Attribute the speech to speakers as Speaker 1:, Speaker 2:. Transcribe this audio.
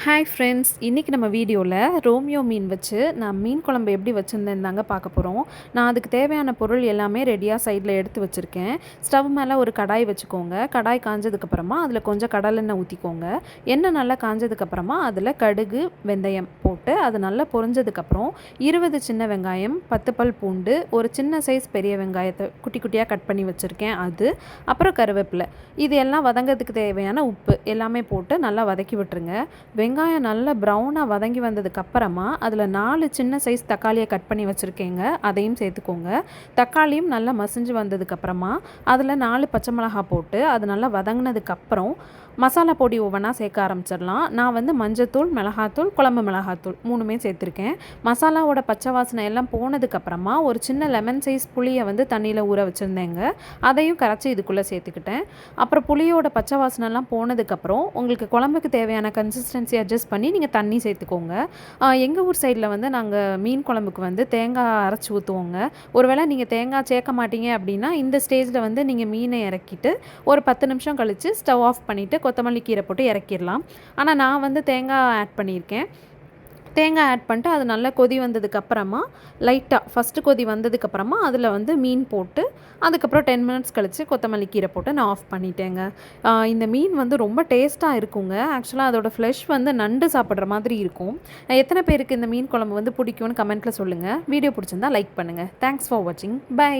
Speaker 1: Hi friends, இன்றைக்கி நம்ம வீடியோவில் ரோமியோ மீன் வச்சு நான் மீன் குழம்பு எப்படி வச்சுருந்தேன் தாங்க பார்க்க போகிறோம். நான் அதுக்கு தேவையான பொருள் எல்லாமே ரெடியாக சைடில் எடுத்து வச்சுருக்கேன். ஸ்டவ் மேலே ஒரு கடாய் வச்சுக்கோங்க. கடாய் காஞ்சதுக்கப்புறமா அதில் கொஞ்சம் கடலெண்ணெய் ஊற்றிக்கோங்க. எண்ணெய் நல்லா காஞ்சதுக்கப்புறமா அதில் கடுகு, வெந்தயம் போட்டு அது நல்லா பொரிஞ்சதுக்கப்புறம் 20 சின்ன வெங்காயம், 10 பல் பூண்டு, ஒரு சின்ன சைஸ் பெரிய வெங்காயத்தை குட்டி குட்டியாக கட் பண்ணி வச்சுருக்கேன் அது, அப்புறம் கருவேப்பிலை, இது எல்லாம் வதங்கிறதுக்கு தேவையான உப்பு எல்லாமே போட்டு நல்லா வதக்கி விட்டுருங்க. வெங்காயம் நல்லா ப்ரௌனாக வதங்கி வந்ததுக்கப்புறமா அதில் 4 சின்ன சைஸ் தக்காளியை கட் பண்ணி வச்சுருக்கேங்க, அதையும் சேர்த்துக்கோங்க. தக்காளியும் நல்லா மசிஞ்சு வந்ததுக்கப்புறமா அதில் 4 பச்சை மிளகாய் போட்டு அது நல்லா வதங்கினதுக்கப்புறம் மசாலா பொடி ஒவ்வொன்றா சேர்க்க ஆரம்பிச்சிடலாம். நான் மஞ்சத்தூள், மிளகாத்தூள், குழம்பு மிளகாத்தூள் 3மே சேர்த்துருக்கேன். மசாலாவோட பச்சை வாசனை எல்லாம் போனதுக்கப்புறமா ஒரு சின்ன லெமன் சைஸ் புளியை தண்ணியில் ஊற வச்சுருந்தேங்க, அதையும் கரைச்சி இதுக்குள்ளே சேர்த்துக்கிட்டேன். அப்புறம் புளியோட பச்சை வாசனைலாம் போனதுக்கப்புறம் உங்களுக்கு குழம்புக்கு தேவையான கன்சிஸ்டன்சி அட்ஜஸ்ட் பண்ணி நீங்கள் தண்ணி சேர்த்துக்கோங்க. எங்கள் ஊர் சைடில் நாங்கள் மீன் குழம்புக்கு தேங்காய் அரைச்சி ஊற்றுவோங்க. ஒருவேளை நீங்கள் தேங்காய் சேர்க்க மாட்டீங்க அப்படின்னா இந்த ஸ்டேஜில் நீங்கள் மீனை இறக்கிட்டு ஒரு 10 நிமிஷம் கழித்து ஸ்டவ் ஆஃப் பண்ணிவிட்டு கொத்தமல்லி கீரை போட்டு இறக்கிடலாம். ஆனால் நான் தேங்காய் ஆட் பண்ணியிருக்கேன். தேங்காய் ஆட் பண்ணிட்டு அது நல்லா கொதி வந்ததுக்கப்புறமா லைட்டாக ஃபஸ்ட்டு கொதி வந்ததுக்கப்புறமா அதில் மீன் போட்டு அதுக்கப்புறம் 10 மினிட்ஸ் கழித்து கொத்தமல்லி கீரை போட்டு நான் ஆஃப் பண்ணிட்டேங்க. இந்த மீன் ரொம்ப டேஸ்ட்டாக இருக்குங்க. ஆக்சுவலாக அதோடய ஃப்ளஷ் நண்டு சாப்பிட்ற மாதிரி இருக்கும். எத்தனை பேருக்கு இந்த மீன் குழம்பு பிடிக்கும்னு கமெண்ட்டில் சொல்லுங்கள். வீடியோ பிடிச்சிருந்தா லைக் பண்ணுங்கள். தேங்க்ஸ் ஃபார் வாட்சிங். பை.